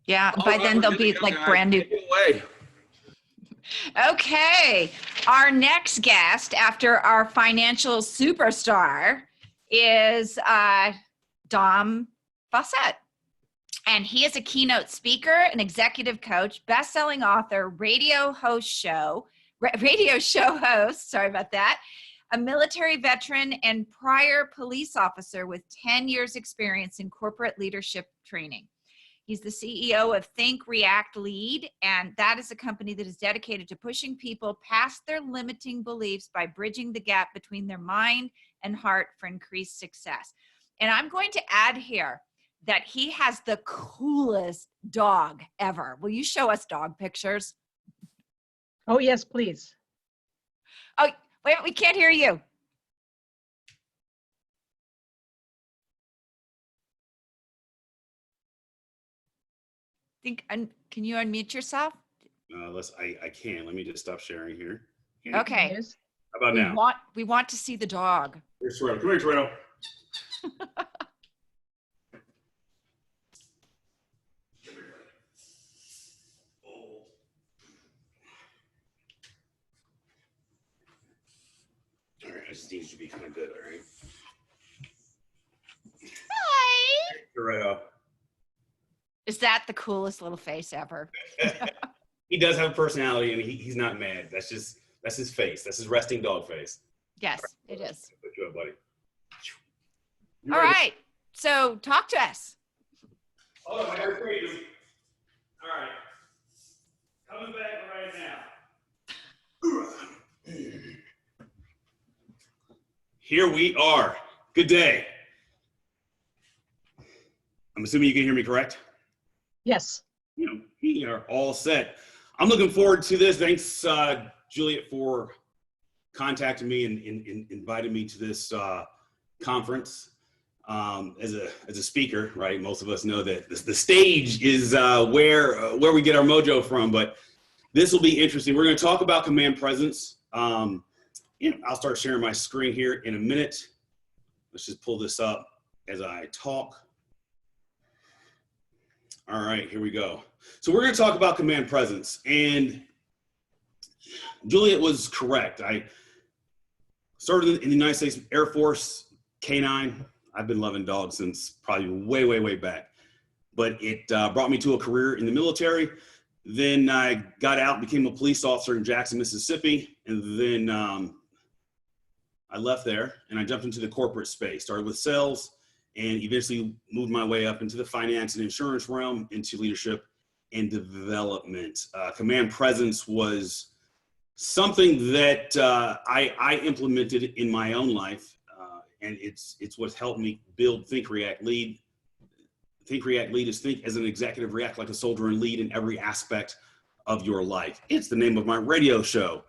Yeah, by then they'll be like brand new. Okay, our next guest after our financial superstar is Dom Faussette. And he is a keynote speaker, an executive coach, best-selling author, radio show host, sorry about that, a military veteran and prior police officer with 10 years experience in corporate leadership training. He's the CEO of Think, React, Lead, and that is a company that is dedicated to pushing people past their limiting beliefs by bridging the gap between their mind and heart for increased success. And I'm going to add here that he has the coolest dog ever. Will you show us dog pictures? Oh, yes, please. Oh, wait, we can't hear you. Can you unmute yourself? I can. Let me just stop sharing here. Okay. Yes. How about now? We want to see the dog. Here's Toretto. Come here, Toretto. All right, I just need you to be kind of good, all right? Hi. Toretto. Is that the coolest little face ever? He does have a personality, and he's not mad. That's his face. That's his resting dog face. Yes, it is. Put you up, buddy. All right. So talk to us. Hold on, I gotta read you. All right. Coming back right now. Here we are. Good day. I'm assuming you can hear me correct? Yes. We are all set. I'm looking forward to this. Thanks, Juliet, for contacting me and inviting me to this conference. As a speaker, right? Most of us know that the stage is where we get our mojo from, but this will be interesting. We're going to talk about command presence. I'll start sharing my screen here in a minute. Let's just pull this up as I talk. All right, here we go. So we're going to talk about command presence, and Juliet was correct. I started in the United States Air Force, K-9. I've been loving dogs since probably way back, but it brought me to a career in the military. Then I got out and became a police officer in Jackson, Mississippi. And then I left there and I jumped into the corporate space, started with sales and eventually moved my way up into the finance and insurance realm, into leadership and development. Command presence was something that I implemented in my own life. And it's what's helped me build Think, React, Lead. Think, React, Lead is think as an executive, react like a soldier, and lead in every aspect of your life. It's the name of my radio show.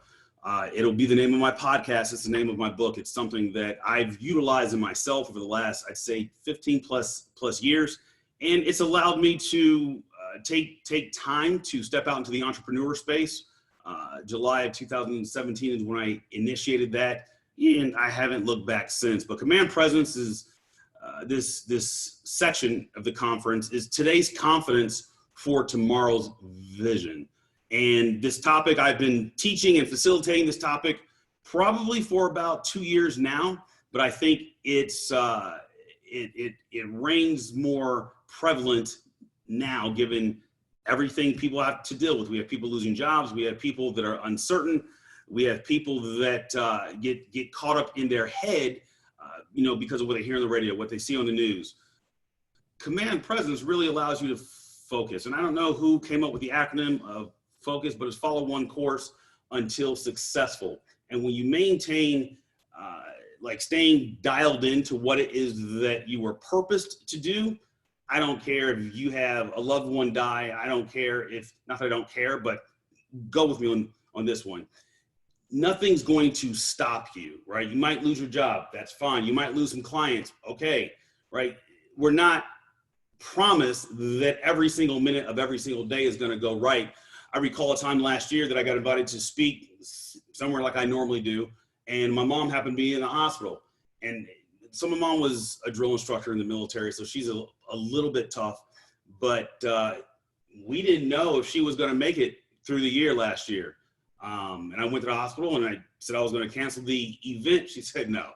It'll be the name of my podcast. It's the name of my book. It's something that I've utilized in myself over the last, I'd say, 15 plus years. And it's allowed me to take time to step out into the entrepreneur space. July of 2017 is when I initiated that. And I haven't looked back since. But command presence is this section of the conference is today's confidence for tomorrow's vision. And this topic, I've been teaching and facilitating this topic probably for about 2 years now. But I think it's it reigns more prevalent now, given everything people have to deal with. We have people losing jobs. We have people that are uncertain. We have people that get caught up in their head, because of what they hear on the radio, what they see on the news. Command presence really allows you to focus. And I don't know who came up with the acronym of focus, but it's follow one course until successful. And when you maintain, staying dialed into what it is that you were purposed to do, I don't care if you have a loved one die. I don't care if, not that I don't care, but go with me on this one. Nothing's going to stop you, right? You might lose your job. That's fine. You might lose some clients. Okay, right? We're not promised that every single minute of every single day is going to go right. I recall a time last year that I got invited to speak somewhere like I normally do, and my mom happened to be in the hospital. And so my mom was a drill instructor in the military, so she's a little bit tough. but we didn't know if she was going to make it through the year last year. And I went to the hospital and I said I was going to cancel the event. She said, no,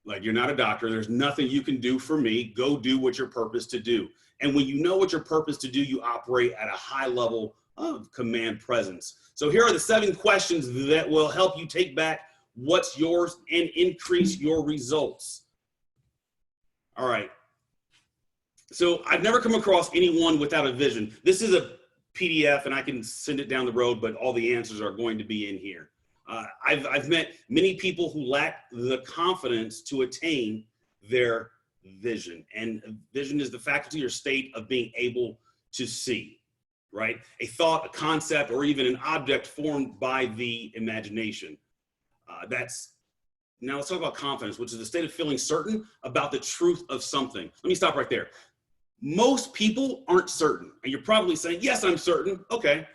like, you're not a doctor. There's nothing you can do for me. Go do what your purpose to do. And when you know what your purpose to do, you operate at a high level of command presence. So here are the 7 questions that will help you take back what's yours and increase your results. All right. So I've never come across anyone without a vision. This is a PDF and I can send it down the road, but all the answers are going to be in here. I've met many people who lack the confidence to attain their vision. And vision is the faculty or state of being able to see, right? A thought, a concept, or even an object formed by the imagination. Now let's talk about confidence, which is the state of feeling certain about the truth of something. Let me stop right there. Most people aren't certain. And you're probably saying, yes, I'm certain. Okay.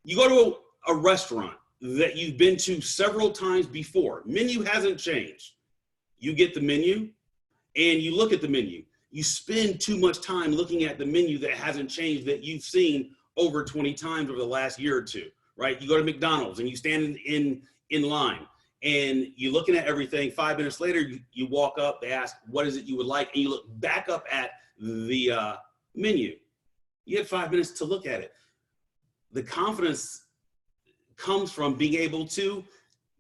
You go to a restaurant that you've been to several times before. Menu hasn't changed. You get the menu and you look at the menu. You spend too much time looking at the menu that hasn't changed, that you've seen over 20 times over the last year or two, right? You go to McDonald's and you stand in line and you're looking at everything. 5 minutes later, you walk up, they ask, what is it you would like? And you look back up at the menu. You had 5 minutes to look at it. The confidence comes from being able to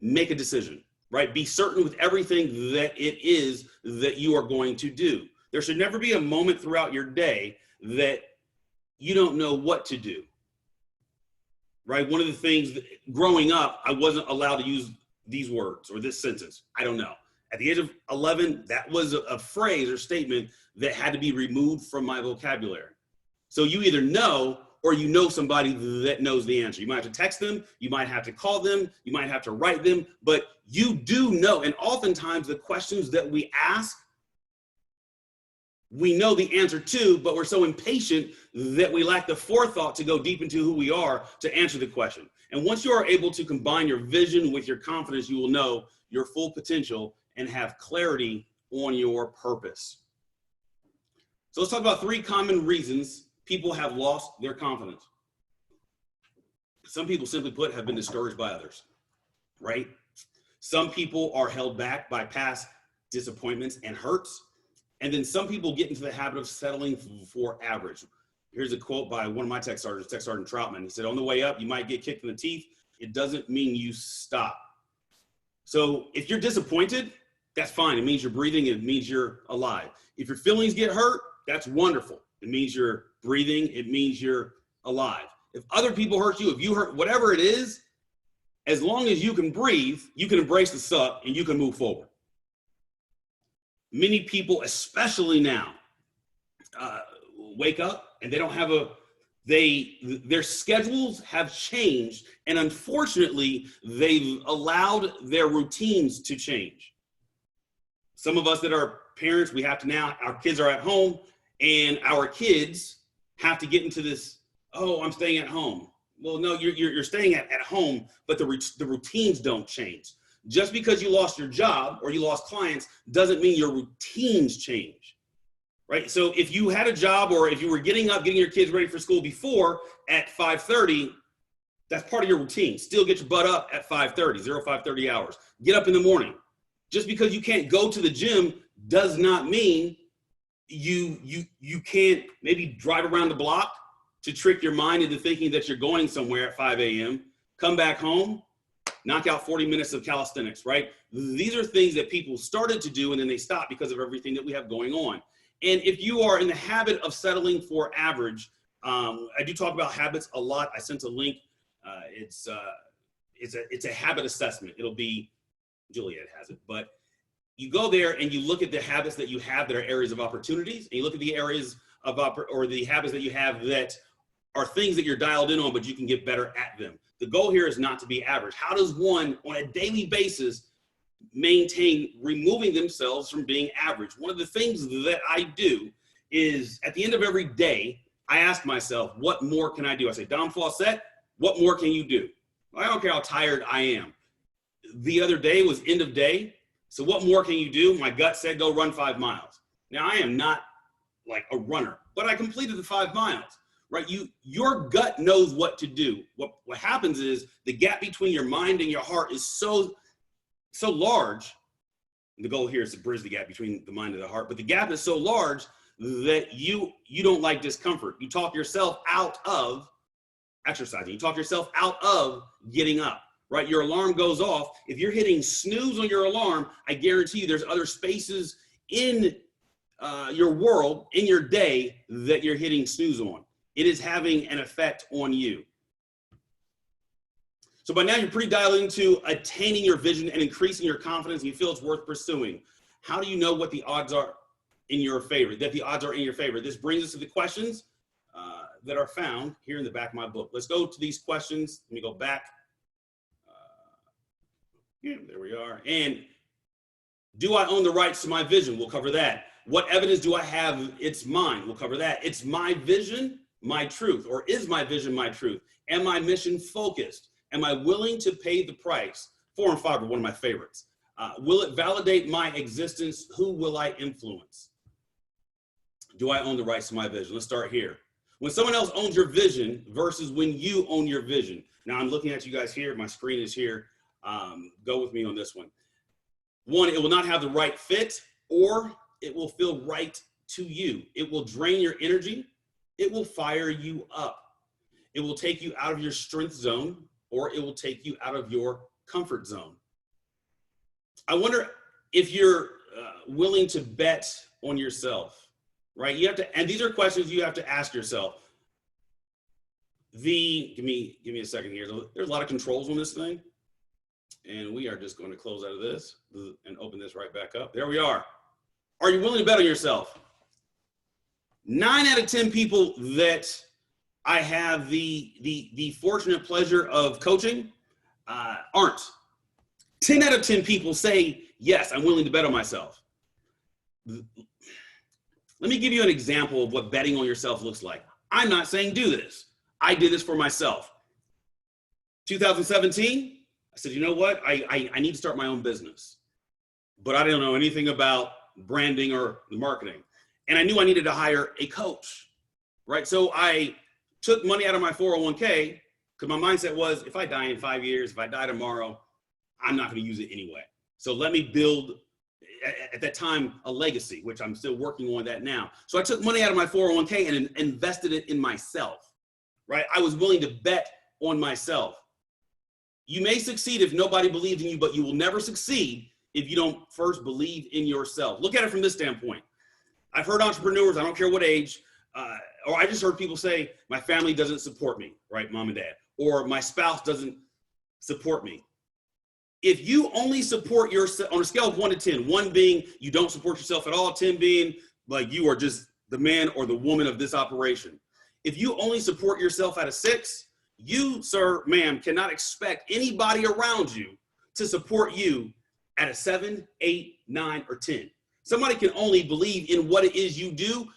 make a decision, right? Be certain with everything that it is that you are going to do. There should never be a moment throughout your day that you don't know what to do, right? One of the things that, growing up, I wasn't allowed to use these words or this sentence. I don't know. At the age of 11, that was a phrase or statement that had to be removed from my vocabulary. So you either know or you know somebody that knows the answer. You might have to text them, you might have to call them, you might have to write them, but you do know. And oftentimes the questions that we ask, we know the answer to, but we're so impatient that we lack the forethought to go deep into who we are to answer the question. And once you are able to combine your vision with your confidence, you will know your full potential and have clarity on your purpose. So let's talk about 3 common reasons people have lost their confidence. Some people, simply put, have been discouraged by others, right? Some people are held back by past disappointments and hurts. And then some people get into the habit of settling for average. Here's a quote by one of my tech sergeants, Tech Sergeant Troutman. He said, on the way up, you might get kicked in the teeth. It doesn't mean you stop. So if you're disappointed, that's fine. It means you're breathing. It means you're alive. If your feelings get hurt, that's wonderful. It means you're breathing. It means you're alive. If other people hurt you, if you hurt, whatever it is, as long as you can breathe, you can embrace the suck and you can move forward. Many people, especially now, wake up and they don't have their schedules have changed. And unfortunately, they've allowed their routines to change. Some of us that are parents, we have to now, our kids are at home and our kids have to get into this, oh, I'm staying at home. Well, no, you're staying at home, but the routines don't change. Just because you lost your job or you lost clients doesn't mean your routines change, right? So if you had a job or if you were getting up, getting your kids ready for school before at 5:30, that's part of your routine. Still get your butt up at 5:30, 5:30 hours. Get up in the morning. Just because you can't go to the gym does not mean you can't maybe drive around the block to trick your mind into thinking that you're going somewhere at 5 a.m., come back home, knock out 40 minutes of calisthenics, right? These are things that people started to do and then they stopped because of everything that we have going on. And if you are in the habit of settling for average, I do talk about habits a lot. I sent a link. It's a habit assessment. It'll be, Juliet has it, but you go there and you look at the habits that you have that are areas of opportunities, and you look at the areas of or the habits that you have that are things that you're dialed in on, but you can get better at them. The goal here is not to be average. How does one on a daily basis maintain removing themselves from being average? One of the things that I do is at the end of every day, I ask myself, what more can I do? I say, Dom Faussette, what more can you do? I don't care how tired I am. The other day was end of day. So what more can you do? My gut said, go run 5 miles. Now I am not like a runner, but I completed the 5 miles. right? Your gut knows what to do. What happens is the gap between your mind and your heart is so large. The goal here is to bridge the gap between the mind and the heart, but the gap is so large that you don't like discomfort. You talk yourself out of exercising. You talk yourself out of getting up, right? Your alarm goes off. If you're hitting snooze on your alarm, I guarantee you there's other spaces in your world, in your day, that you're hitting snooze on. It is having an effect on you. So by now you're pretty dialed into attaining your vision and increasing your confidence, and you feel it's worth pursuing. How do you know what the odds are in your favor, that the odds are in your favor? This brings us to the questions that are found here in the back of my book. Let's go to these questions. Let me go back. Yeah, there we are. And do I own the rights to my vision? We'll cover that. What evidence do I have it's mine? We'll cover that. It's my vision, my truth, or is my vision my truth? Am I mission focused? Am I willing to pay the price? 4 and 5 are one of my favorites. Will it validate my existence? Who will I influence? Do I own the rights to my vision? Let's start here. When someone else owns your vision versus when you own your vision. Now I'm looking at you guys here. My screen is here. Go with me on this one. One, it will not have the right fit, or it will feel right to you. It will drain your energy. It will fire you up. It will take you out of your strength zone, or it will take you out of your comfort zone. I wonder if you're willing to bet on yourself, right? You have to, and these are questions you have to ask yourself. Give me a second here. There's a lot of controls on this thing, and we are just going to close out of this and open this right back up. There we are. Are you willing to bet on yourself? 9 out of 10 people that I have the fortunate pleasure of coaching aren't. 10 out of 10 people say, yes, I'm willing to bet on myself. Let me give you an example of what betting on yourself looks like. I'm not saying do this. I did this for myself. 2017, I said, you know what? I need to start my own business. But I didn't know anything about branding or marketing. And I knew I needed to hire a coach, right? So I took money out of my 401k because my mindset was, if I die in 5 years, if I die tomorrow, I'm not going to use it anyway. So let me build, at that time, a legacy, which I'm still working on that now. So I took money out of my 401k and invested it in myself, right? I was willing to bet on myself. You may succeed if nobody believes in you, but you will never succeed if you don't first believe in yourself. Look at it from this standpoint. I've heard entrepreneurs, I don't care what age, or I just heard people say, my family doesn't support me, right, mom and dad, or my spouse doesn't support me. If you only support yourself on a scale of 1 to 10, 1 being you don't support yourself at all, 10 being like you are just the man or the woman of this operation. If you only support yourself at a 6, you, sir, ma'am, cannot expect anybody around you to support you at a 7, 8, 9, or 10. Somebody can only believe in what it is you do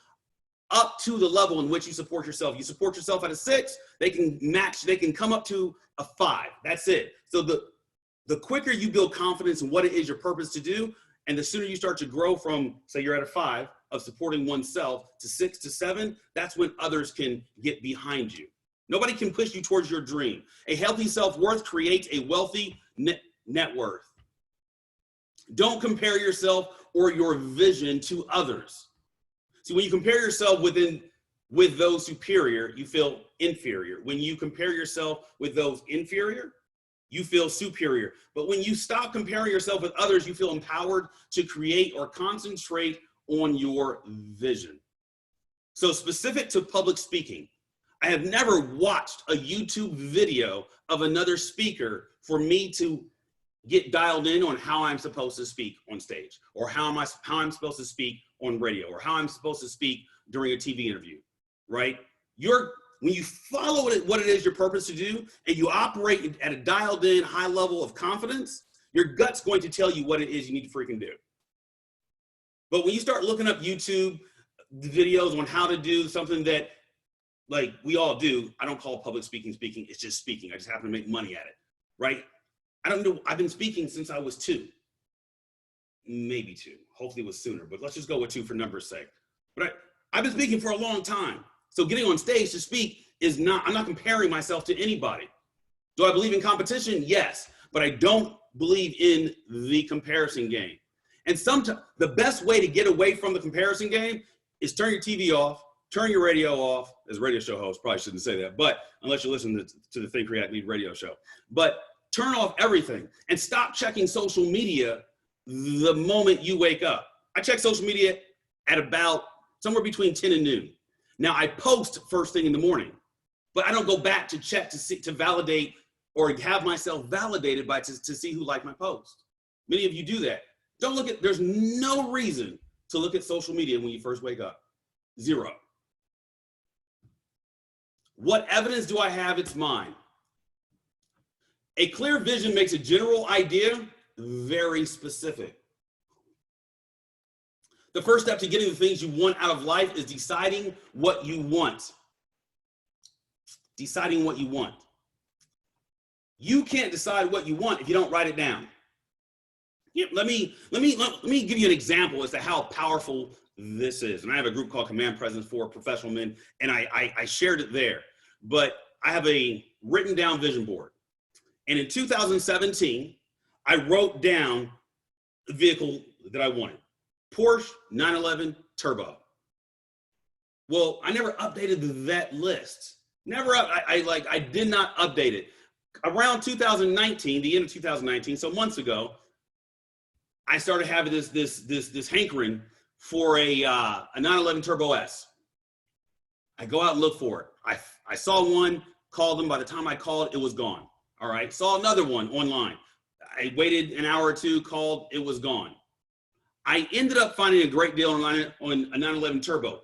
up to the level in which you support yourself. You support yourself at a 6, they can come up to a 5. That's it. So the quicker you build confidence in what it is your purpose to do, and the sooner you start to grow from, say you're at a 5 of supporting oneself to 6 to 7, that's when others can get behind you. Nobody can push you towards your dream. A healthy self-worth creates a wealthy net worth. Don't compare yourself or your vision to others. See, when you compare yourself with those superior, you feel inferior. When you compare yourself with those inferior, you feel superior. But when you stop comparing yourself with others, you feel empowered to create or concentrate on your vision. So specific to public speaking, I have never watched a YouTube video of another speaker for me to get dialed in on how I'm supposed to speak on stage, or how I'm supposed to speak on radio, or how I'm supposed to speak during a TV interview, right? When you follow what it is your purpose to do, and you operate at a dialed in high level of confidence, your gut's going to tell you what it is you need to freaking do. But when you start looking up YouTube videos on how to do something that, like we all do, I don't call public speaking, it's just speaking. I just happen to make money at it, right? I don't know, I've been speaking since I was 2, maybe 2, hopefully it was sooner, but let's just go with 2 for numbers' sake. But I've been speaking for a long time. So getting on stage to speak is not, I'm not comparing myself to anybody. Do I believe in competition? Yes, but I don't believe in the comparison game. And sometimes the best way to get away from the comparison game is turn your TV off, turn your radio off. As a radio show host, probably shouldn't say that, but unless you listen to the Think React Lead radio show. But turn off everything and stop checking social media the moment you wake up. I check social media at about somewhere between 10 and noon. Now I post first thing in the morning, but I don't go back to check to validate or have myself validated to see who liked my post. Many of you do that. Don't look at, there's no reason to look at social media when you first wake up. Zero. What evidence do I have? It's mine. A clear vision makes a general idea very specific. The first step to getting the things you want out of life is deciding what you want. Deciding what you want. You can't decide what you want if you don't write it down. Yeah, let me give you an example as to how powerful this is. And I have a group called Command Presence for Professional Men, and I shared it there. But I have a written down vision board. And in 2017, I wrote down the vehicle that I wanted. Porsche 911 Turbo. Well, I never updated that list. I did not update it. Around 2019, the end of 2019, so months ago, I started having this hankering for a 911 Turbo S. I go out and look for it. I saw one, called them. By the time I called, it was gone. All right. Saw another one online. I waited an hour or two, called, it was gone. I ended up finding a great deal online on a 911 Turbo.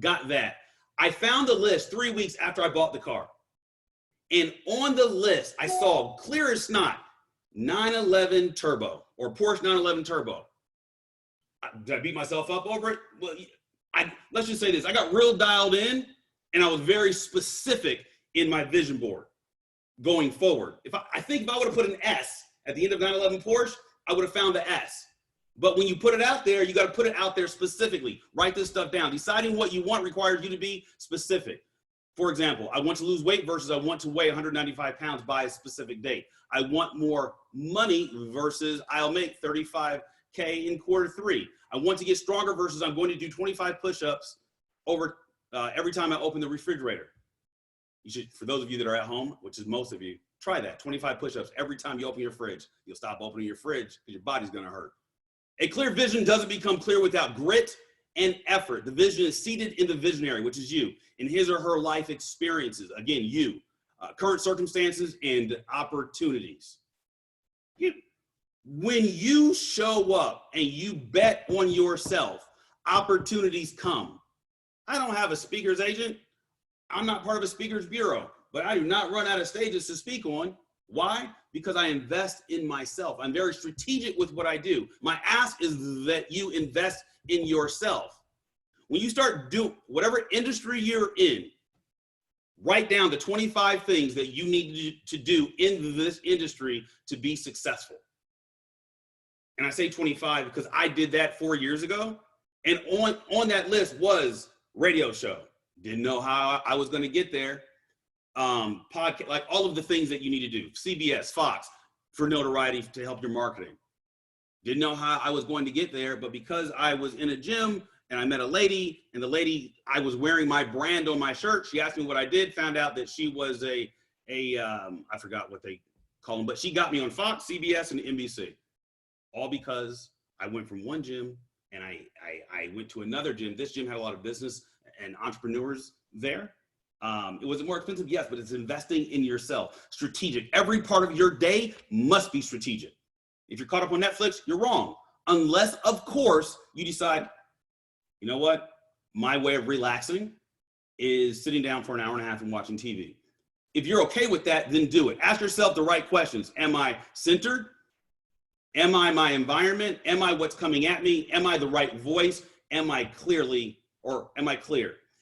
Got that. I found the list 3 weeks after I bought the car. And on the list, I saw clear as snot, 911 Turbo or Porsche 911 Turbo. Did I beat myself up over it? Well, let's just say this. I got real dialed in and I was very specific in my vision board going forward. I think if I would have put an S at the end of 911 Porsche, I would have found the S. But when you put it out there, you got to put it out there specifically. Write this stuff down. Deciding what you want requires you to be specific. For example, I want to lose weight versus I want to weigh 195 pounds by a specific date. I want more money versus I'll make 35K in Q3. I want to get stronger versus I'm going to do 25 push-ups over every time I open the refrigerator. You should, for those of you that are at home, which is most of you, try that. 25 push-ups every time you open your fridge. You'll stop opening your fridge because your body's going to hurt. A clear vision doesn't become clear without grit and effort. The vision is seated in the visionary, which is you, in his or her life experiences. Again, you, current circumstances and opportunities. When you show up and you bet on yourself, opportunities come. I don't have a speaker's agent. I'm not part of a speaker's bureau, but I do not run out of stages to speak on. Why? Because I invest in myself. I'm very strategic with what I do. My ask is that you invest in yourself. When you start doing whatever industry you're in, write down the 25 things that you need to do in this industry to be successful. And I say 25 because I did that 4 years ago. And on that list was radio show. Didn't know how I was going to get there. Podcast, like all of the things that you need to do. CBS, Fox, for notoriety to help your marketing. Didn't know how I was going to get there, but because I was in a gym and I met a lady, and the lady, I was wearing my brand on my shirt. She asked me what I did, found out that she was I forgot what they call them, but she got me on Fox, CBS, and NBC. All because I went from one gym and I went to another gym. This gym had a lot of business and entrepreneurs there. It was more expensive, yes, but it's investing in yourself. Strategic. Every part of your day must be strategic. If you're caught up on Netflix, you're wrong. Unless, of course, you decide, you know what? My way of relaxing is sitting down for an hour and a half and watching TV. If you're okay with that, then do it. Ask yourself the right questions. Am I centered? Am I my environment? Am I what's coming at me? Am I the right voice? Am I clear?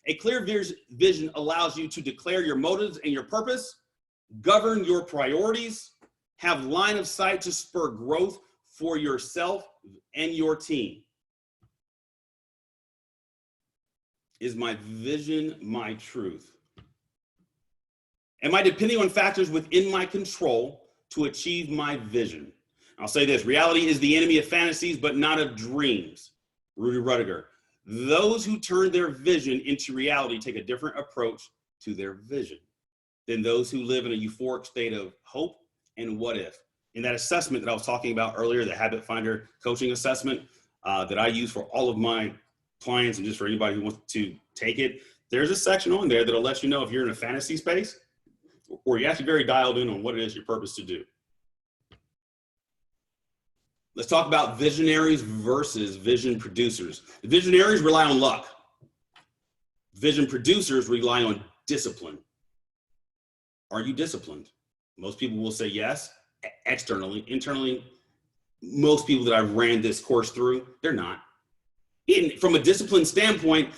A clear vision allows you to declare your motives and your purpose, govern your priorities, have line of sight to spur growth for yourself and your team. Is my vision my truth? Am I depending on factors within my control to achieve my vision? I'll say this: reality is the enemy of fantasies, but not of dreams. Rudy Rudiger. Those who turn their vision into reality take a different approach to their vision than those who live in a euphoric state of hope and what if. In that assessment that I was talking about earlier, the Habit Finder coaching assessment that I use for all of my clients and just for anybody who wants to take it, there's a section on there that'll let you know if you're in a fantasy space or you're actually very dialed in on what it is your purpose to do. Let's talk about visionaries versus vision producers. The visionaries rely on luck. Vision producers rely on discipline. Are you disciplined? Most people will say yes, externally. Internally, most people that I've ran this course through, they're not. From a discipline standpoint,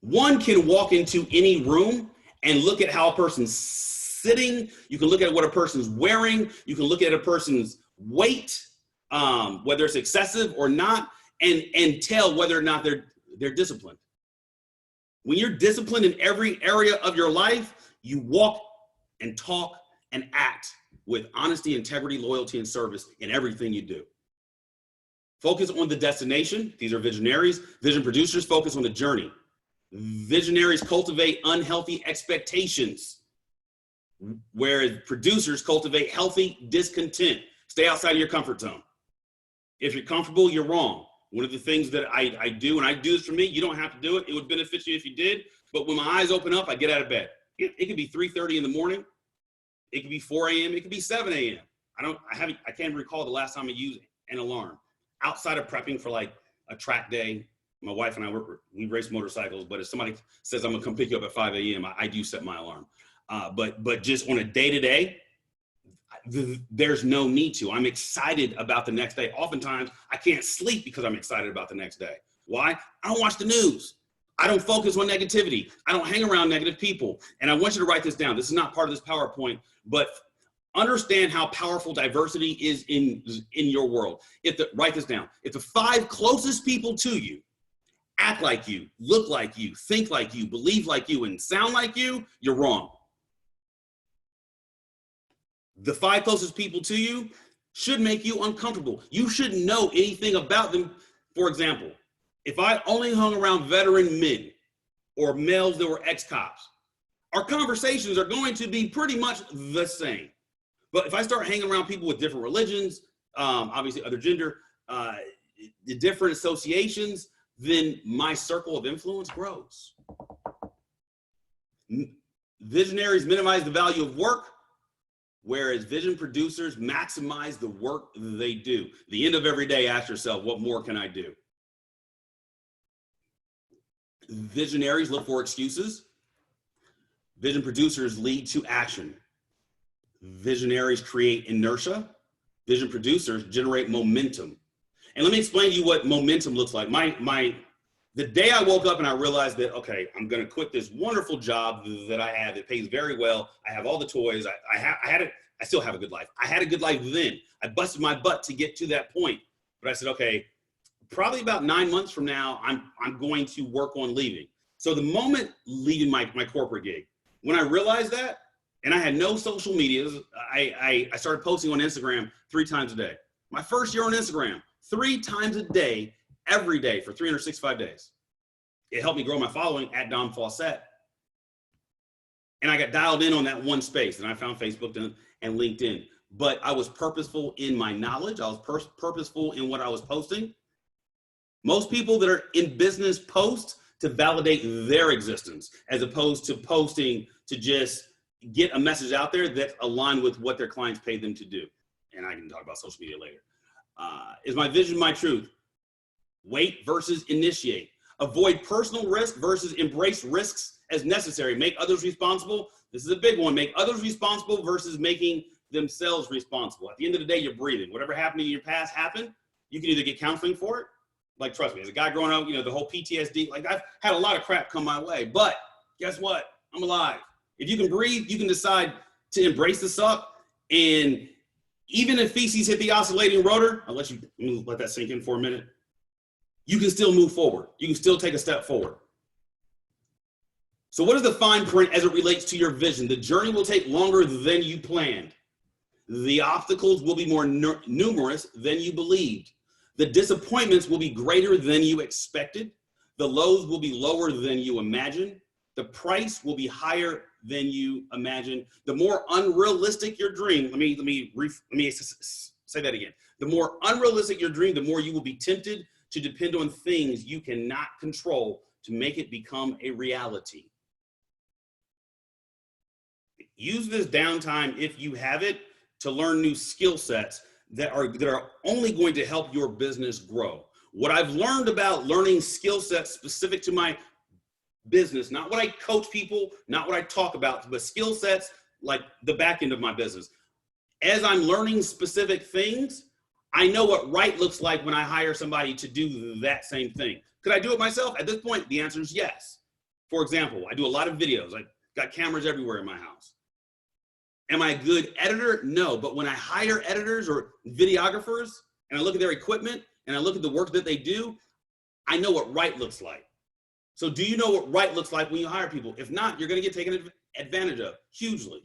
one can walk into any room and look at how a person's sitting. You can look at what a person's wearing. You can look at a person's weight, whether it's excessive or not, and tell whether or not they're disciplined. When you're disciplined in every area of your life, you walk and talk and act with honesty, integrity, loyalty, and service in everything you do. Focus on the destination. These are visionaries. Vision producers focus on the journey. Visionaries cultivate unhealthy expectations, whereas producers cultivate healthy discontent. Stay outside of your comfort zone. If you're comfortable, you're wrong. One of the things that I do, and I do this for me, you don't have to do it. It would benefit you if you did. But when my eyes open up, I get out of bed. It could be 3:30 in the morning. It could be 4 a.m. It could be 7 a.m. I can't recall the last time I used an alarm outside of prepping for like a track day. My wife and we race motorcycles, but if somebody says I'm gonna come pick you up at 5 a.m., I do set my alarm. But just on a day-to-day, there's no need to. I'm excited about the next day. Oftentimes, I can't sleep because I'm excited about the next day. Why? I don't watch the news. I don't focus on negativity. I don't hang around negative people. And I want you to write this down. This is not part of this PowerPoint, but understand how powerful diversity is in your world. Write this down. If the 5 closest people to you act like you, look like you, think like you, believe like you, and sound like you, you're wrong. The 5 closest people to you should make you uncomfortable. You shouldn't know anything about them. For example, if I only hung around veteran men or males that were ex-cops, our conversations are going to be pretty much the same. But if I start hanging around people with different religions, obviously other gender, the different associations, then my circle of influence grows. Visionaries minimize the value of work, whereas vision producers maximize the work they do. The end of every day, ask yourself, what more can I do? Visionaries look for excuses. Vision producers lead to action. Visionaries create inertia. Vision producers generate momentum. And let me explain to you what momentum looks like. The day I woke up and I realized that, okay, I'm going to quit this wonderful job that I have that pays very well. I have all the toys. I still have a good life. I had a good life then. I busted my butt to get to that point. But I said, okay, probably about 9 months from now, I'm going to work on leaving. So the moment leaving my corporate gig, when I realized that, and I had no social medias, I started posting on Instagram 3 times a day. My first year on Instagram, 3 times a day, every day for 365 days. It helped me grow my following at Dom Faussette. And I got dialed in on that one space, and I found Facebook and LinkedIn. But I was purposeful in my knowledge. I was purposeful in what I was posting. Most people that are in business post to validate their existence, as opposed to posting to just get a message out there that's aligned with what their clients pay them to do. And I can talk about social media later. Is my vision my truth? Wait versus initiate. Avoid personal risk versus embrace risks as necessary. Make others responsible. This is a big one. Make others responsible versus making themselves responsible. At the end of the day, you're breathing. Whatever happened in your past happened. You can either get counseling for it. Like, trust me, as a guy growing up, the whole PTSD, like I've had a lot of crap come my way, but guess what? I'm alive. If you can breathe, you can decide to embrace the suck. And even if feces hit the oscillating rotor, let that sink in for a minute. you can still move forward. You can still take a step forward. So what is the fine print as it relates to your vision? The journey will take longer than you planned. The obstacles will be more numerous than you believed. The disappointments will be greater than you expected. The lows will be lower than you imagined. The price will be higher than you imagine. The more unrealistic your dream, let me say that again. The more unrealistic your dream, the more you will be tempted to depend on things you cannot control to make it become a reality. Use this downtime, if you have it, to learn new skill sets that are only going to help your business grow. What I've learned about learning skill sets specific to my business, not what I coach people, not what I talk about, but skill sets like the back end of my business. As I'm learning specific things, I know what right looks like when I hire somebody to do that same thing. Could I do it myself? At this point, the answer is yes. For example, I do a lot of videos. I got cameras everywhere in my house. Am I a good editor? No, but when I hire editors or videographers and I look at their equipment and I look at the work that they do, I know what right looks like. So do you know what right looks like when you hire people? If not, you're going to get taken advantage of hugely.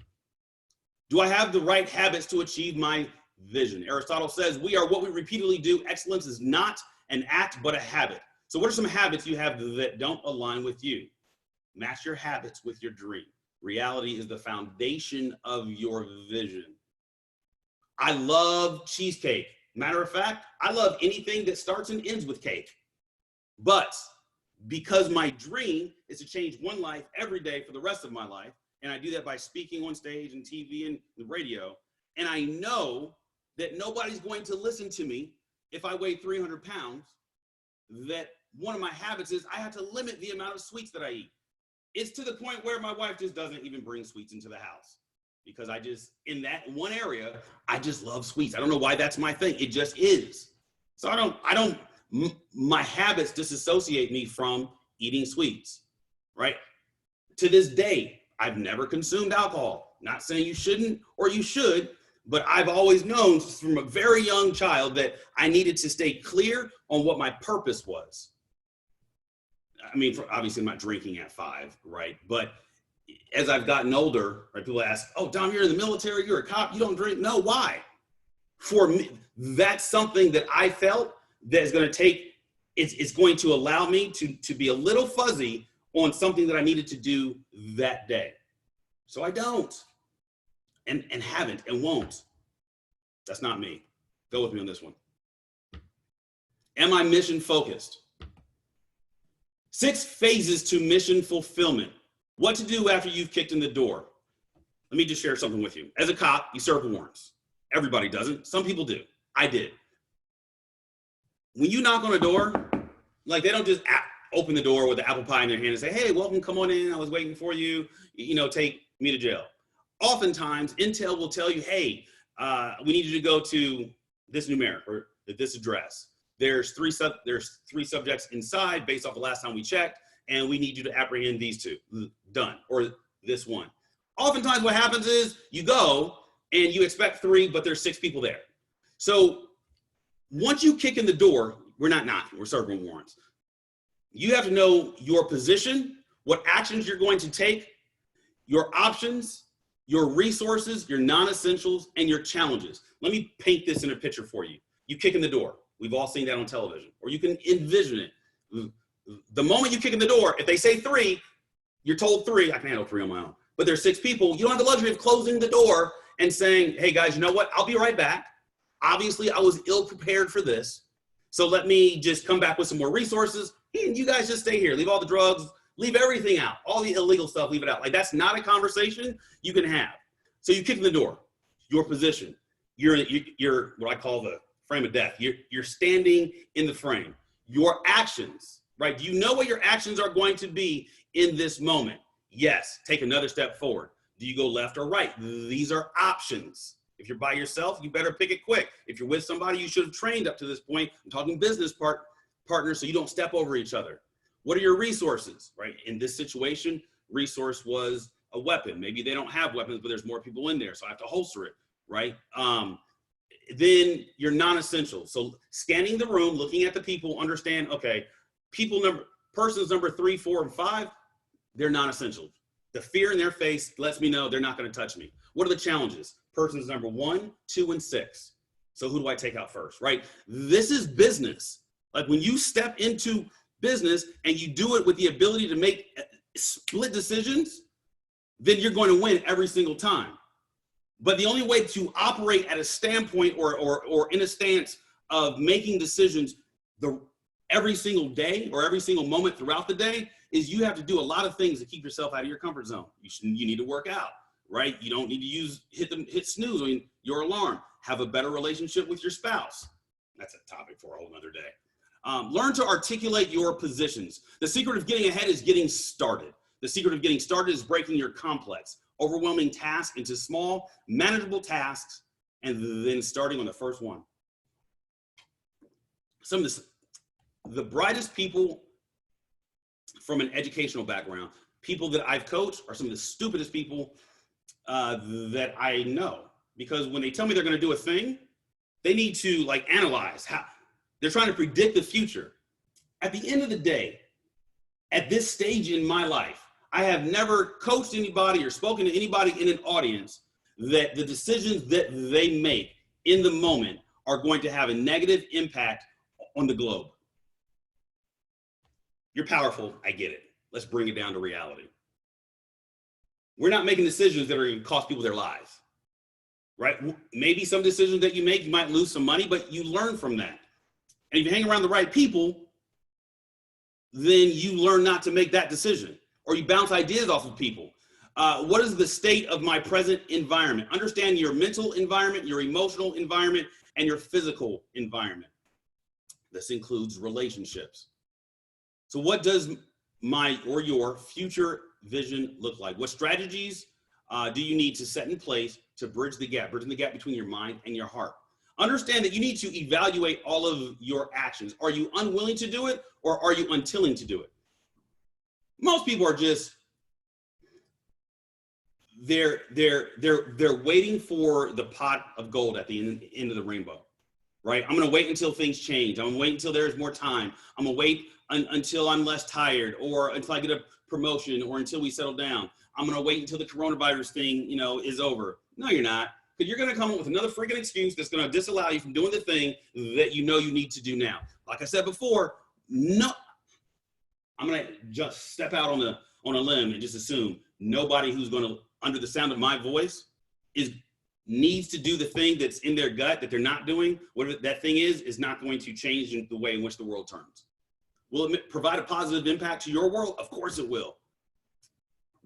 Do I have the right habits to achieve my vision? Aristotle says we are what we repeatedly do. Excellence is not an act, but a habit. So what are some habits you have that don't align with you? Match your habits with your dream. Reality is the foundation of your vision. I love cheesecake. Matter of fact, I love anything that starts and ends with cake. But because my dream is to change one life every day for the rest of my life, and I do that by speaking on stage and TV and the radio, and I know that nobody's going to listen to me if I weigh 300 pounds, that one of my habits is I have to limit the amount of sweets that I eat. It's to the point where my wife just doesn't even bring sweets into the house because I just, in that one area, I just love sweets. I don't know why that's my thing. It just is. So my habits disassociate me from eating sweets, right? To this day, I've never consumed alcohol. Not saying you shouldn't or you should, but I've always known from a very young child that I needed to stay clear on what my purpose was. I mean, obviously I'm not drinking at 5, right? But as I've gotten older, right, people ask, oh, Dom, you're in the military, you're a cop, you don't drink. No, why? For me, that's something that I felt that is going to take, it's going to allow me to be a little fuzzy on something that I needed to do that day. So I don't, and haven't and won't. That's not me. Go with me on this one. Am I mission focused? 6 phases to mission fulfillment. What to do after you've kicked in the door. Let me just share something with you. As a cop, you serve warrants. Everybody doesn't. Some people do. I did. When you knock on a door, like they don't just open the door with the apple pie in their hand and say, hey, welcome, come on in. I was waiting for you. Take me to jail. Oftentimes, Intel will tell you, hey, we need you to go to this numeric or this address. There's three subjects inside based off the last time we checked, and we need you to apprehend these 2. Done. Or this one. Oftentimes what happens is you go and you expect 3, but there's 6 people there. So once you kick in the door, we're not knocking, we're serving warrants. You have to know your position, what actions you're going to take, your options, your resources, your non-essentials, and your challenges. Let me paint this in a picture for you. You kick in the door. We've all seen that on television, or you can envision it. The moment you kick in the door, if they say 3, you're told 3, I can handle 3 on my own, but there's 6 people, you don't have the luxury of closing the door and saying, hey guys, you know what? I'll be right back. Obviously I was ill prepared for this. So let me just come back with some more resources. And you guys just stay here, leave all the drugs, leave everything out, all the illegal stuff, leave it out. Like that's not a conversation you can have. So you kick in the door, your position, you're what I call the frame of death. You're standing in the frame. Your actions, right? Do you know what your actions are going to be in this moment? Yes, take another step forward. Do you go left or right? These are options. If you're by yourself, you better pick it quick. If you're with somebody you should have trained up to this point, I'm talking business partners, so you don't step over each other. What are your resources, right? In this situation, resource was a weapon. Maybe they don't have weapons, but there's more people in there, so I have to holster it, right? then you're non-essential. So scanning the room, looking at the people, understand, okay, persons number 3, 4, and 5, they're non-essential. The fear in their face lets me know they're not going to touch me. What are the challenges? Persons number 1, 2, and 6. So who do I take out first, right? This is business. Like when you step into business and you do it with the ability to make split decisions, then you're going to win every single time. But the only way to operate at a standpoint or in a stance of making decisions every single day or every single moment throughout the day is you have to do a lot of things to keep yourself out of your comfort zone. You need to work out, right? You don't need to hit snooze on your alarm. Have a better relationship with your spouse. That's a topic for a whole other day. Learn to articulate your positions. The secret of getting ahead is getting started. The secret of getting started is breaking your complex, overwhelming tasks into small, manageable tasks, and then starting on the first one. Some of the brightest people from an educational background, people that I've coached, are some of the stupidest people that I know. Because when they tell me they're going to do a thing, they need to analyze how they're trying to predict the future. At the end of the day, at this stage in my life, I have never coached anybody or spoken to anybody in an audience that the decisions that they make in the moment are going to have a negative impact on the globe. You're powerful, I get it. Let's bring it down to reality. We're not making decisions that are going to cost people their lives, right? Maybe some decisions that you make, you might lose some money, but you learn from that. And if you hang around the right people, then you learn not to make that decision, or you bounce ideas off of people. What is the state of my present environment? Understand your mental environment, your emotional environment, and your physical environment. This includes relationships. So what does your future vision look like? What strategies do you need to set in place to bridging the gap between your mind and your heart? Understand that you need to evaluate all of your actions. Are you unwilling to do it, or are you unwilling to do it? Most people are just, they're waiting for the pot of gold at the end of the rainbow, right? I'm going to wait until things change. I'm going to wait until there's more time. I'm going to wait until I'm less tired, or until I get a promotion, or until we settle down. I'm going to wait until the coronavirus thing, is over. No, you're not. Because you're going to come up with another freaking excuse that's going to disallow you from doing the thing that you know you need to do now. Like I said before, no, I'm going to just step out on a limb and just assume nobody who's going to, under the sound of my voice, needs to do the thing that's in their gut that they're not doing. Whatever that thing is not going to change the way in which the world turns. Will it provide a positive impact to your world? Of course it will.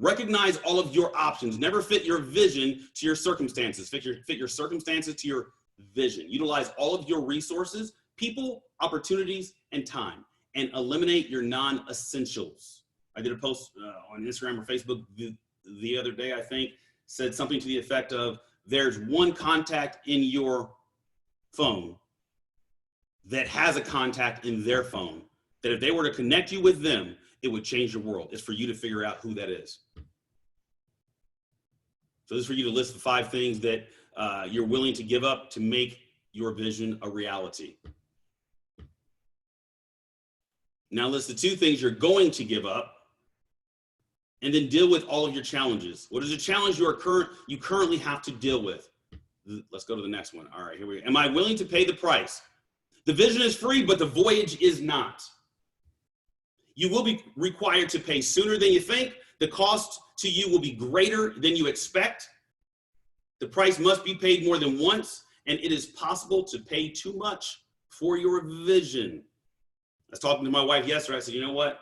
Recognize all of your options. Never fit your vision to your circumstances. Fit your circumstances to your vision. Utilize all of your resources, people, opportunities, and time, and eliminate your non-essentials. I did a post on Instagram or Facebook the other day, I think, said something to the effect of, there's one contact in your phone that has a contact in their phone, that if they were to connect you with them, it would change your world. It's for you to figure out who that is. So this is for you to list the 5 things that you're willing to give up to make your vision a reality. Now list the 2 things you're going to give up, and then deal with all of your challenges. What is a challenge you currently have to deal with? Let's go to the next one. All right, here we go. Am I willing to pay the price? The vision is free, but the voyage is not. You will be required to pay sooner than you think. The cost to you will be greater than you expect. The price must be paid more than once, and it is possible to pay too much for your vision. I was talking to my wife yesterday. I said, you know what?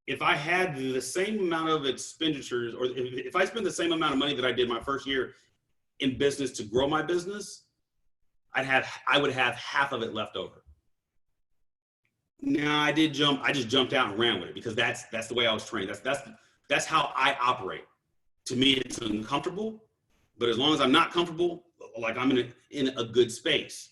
If I had the same amount of expenditures, or if I spent the same amount of money that I did my first year in business to grow my business, I would have half of it left over. No, I just jumped out and ran with it, because that's the way I was trained. That's how I operate. To me, it's uncomfortable, but as long as I'm not comfortable, like I'm in a good space,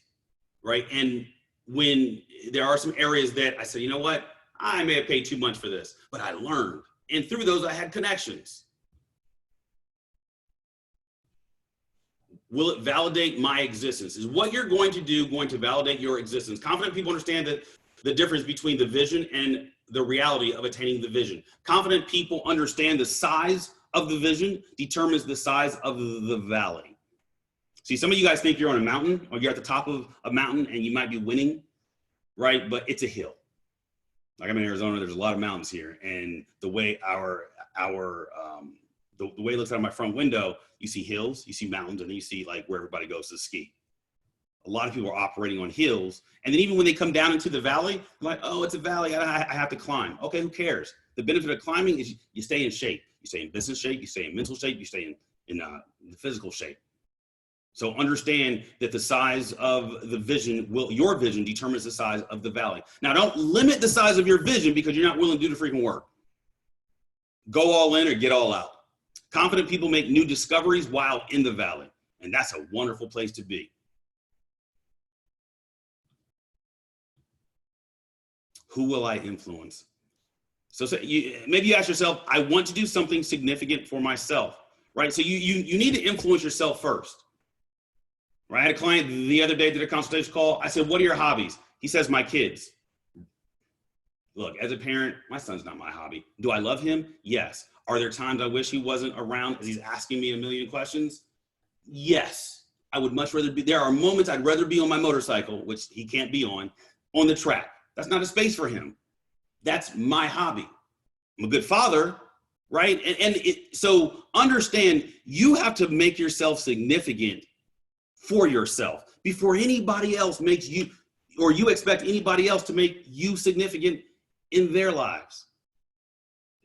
right? And when there are some areas that I say, you know what, I may have paid too much for this, but I learned. And through those, I had connections. will it validate my existence? Is what you're going to do going to validate your existence? Confident people understand that the difference between the vision and the reality of attaining the vision. Confident people understand the size of the vision determines the size of the valley. See, some of you guys think you're on a mountain or you're at the top of a mountain and you might be winning, right? But it's a hill. Like I'm in Arizona, there's a lot of mountains here. And the way the way it looks out of my front window, you see hills, you see mountains, and then you see like where everybody goes to ski. A lot of people are operating on hills. And then even when they come down into the valley, they're like, oh, it's a valley, I have to climb. Okay, who cares? The benefit of climbing is you stay in shape. You stay in business shape, you stay in mental shape, you stay in the physical shape. So understand that the size of the vision your vision determines the size of the valley. Now don't limit the size of your vision because you're not willing to do the freaking work. Go all in or get all out. Confident people make new discoveries while in the valley. And that's a wonderful place to be. Who will I influence? So maybe you ask yourself, I want to do something significant for myself, right? So you need to influence yourself first. Right? I had a client the other day did a consultation call. I said, what are your hobbies? He says, my kids. Look, as a parent, my son's not my hobby. Do I love him? Yes. Are there times I wish he wasn't around as he's asking me a million questions? Yes. I would much rather be, there are moments I'd rather be on my motorcycle, which he can't be on the track. That's not a space for him. That's my hobby. I'm a good father, right? So understand, you have to make yourself significant for yourself before anybody else makes you, or you expect anybody else to make you significant in their lives.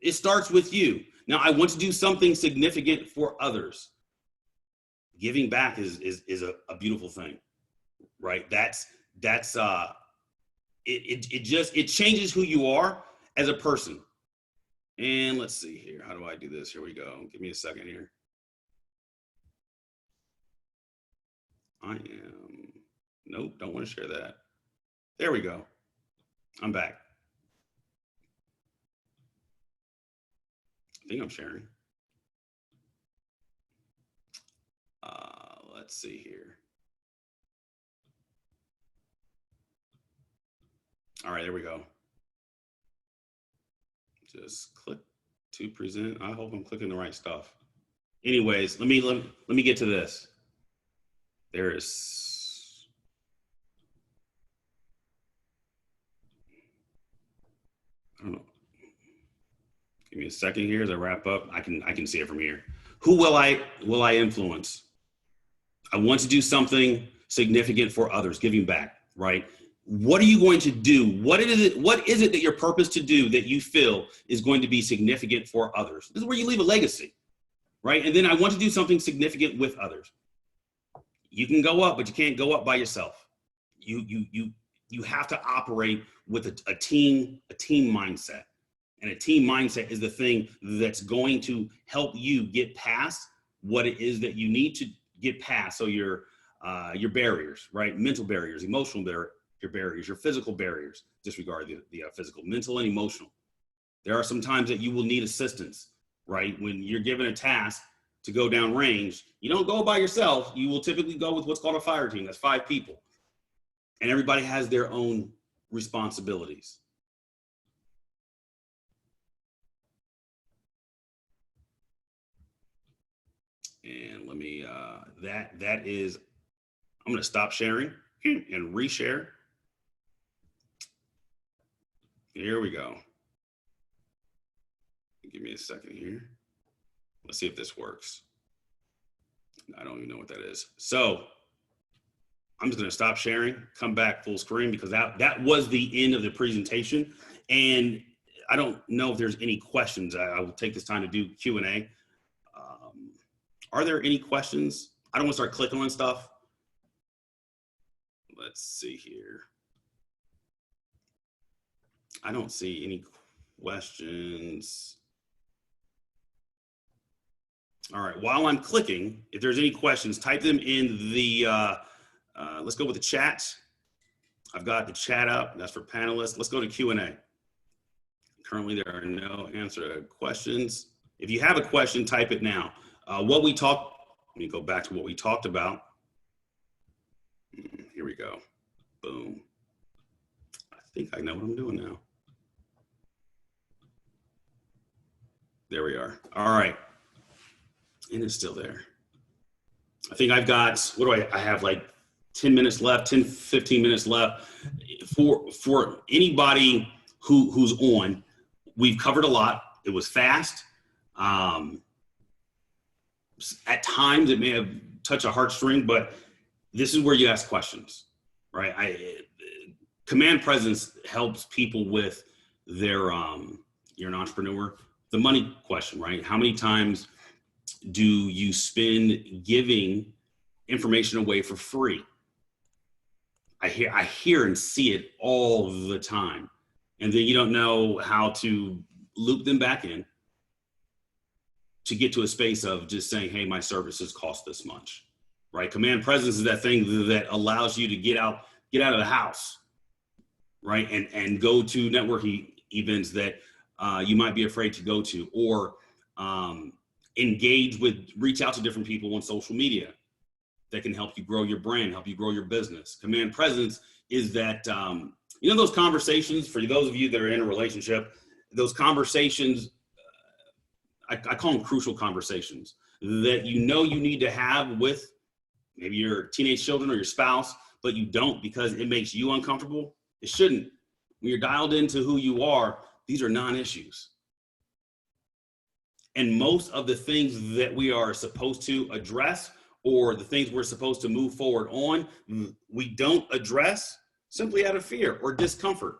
It starts with you. Now, I want to do something significant for others. Giving back is a beautiful thing, right? It changes who you are as a person. And let's see here. How do I do this? Here we go. Give me a second here. Nope, don't want to share that. There we go. I'm back. I think I'm sharing. Let's see here. All right, there we go. Just click to present. I hope I'm clicking the right stuff. Anyways, let me get to this. There is, I don't know. Give me a second here as I wrap up. I can see it from here. Who will I influence? I want to do something significant for others, giving back, right? What are you going to do? What is it that your purpose to do that you feel is going to be significant for others? This is where you leave a legacy, right? And then I want to do something significant with others. You can go up, but you can't go up by yourself. You have to operate with a team mindset. And a team mindset is the thing that's going to help you get past what it is that you need to get past. So your barriers, right? Mental barriers, emotional barriers, your physical barriers, disregard the physical, mental and emotional. There are some times that you will need assistance, right? When you're given a task to go down range, you don't go by yourself. You will typically go with what's called a fire team. That's 5 people. And everybody has their own responsibilities. And let me, that is, I'm going to stop sharing and reshare. Here we go. Give me a second here. Let's see if this works. I don't even know what that is. So I'm just going to stop sharing, come back full screen, because that was the end of the presentation. And I don't know if there's any questions. I will take this time to do Q&A. Are there any questions? I don't want to start clicking on stuff. Let's see here. I don't see any questions. All right, while I'm clicking, if there's any questions, type them in the, let's go with the chat. I've got the chat up, that's for panelists. Let's go to Q&A. Currently, there are no answer questions. If you have a question, type it now. What we talked Let me go back to what we talked about. Here we go. Boom. I think I know what I'm doing now. There we are. All right. And it's still there. I think I've got, what do I have, like 10 minutes left, 10, 15 minutes left. For anybody who's on, we've covered a lot. It was fast. At times it may have touched a heartstring, but this is where you ask questions, right? Command presence helps people with their, you're an entrepreneur, the money question, right? How many times do you spend giving information away for free? I hear and see it all the time. And then you don't know how to loop them back in to get to a space of just saying, hey, my services cost this much, right? Command presence is that thing that allows you to get out of the house, right? And go to networking events that you might be afraid to go to, or reach out to different people on social media that can help you grow your brand, help you grow your business. Command presence is that, those conversations, for those of you that are in a relationship, those conversations, I call them crucial conversations that you need to have with maybe your teenage children or your spouse, but you don't because it makes you uncomfortable. It shouldn't. When you're dialed into who you are, these are non-issues. And most of the things that we are supposed to address, or the things we're supposed to move forward on, we don't address simply out of fear or discomfort.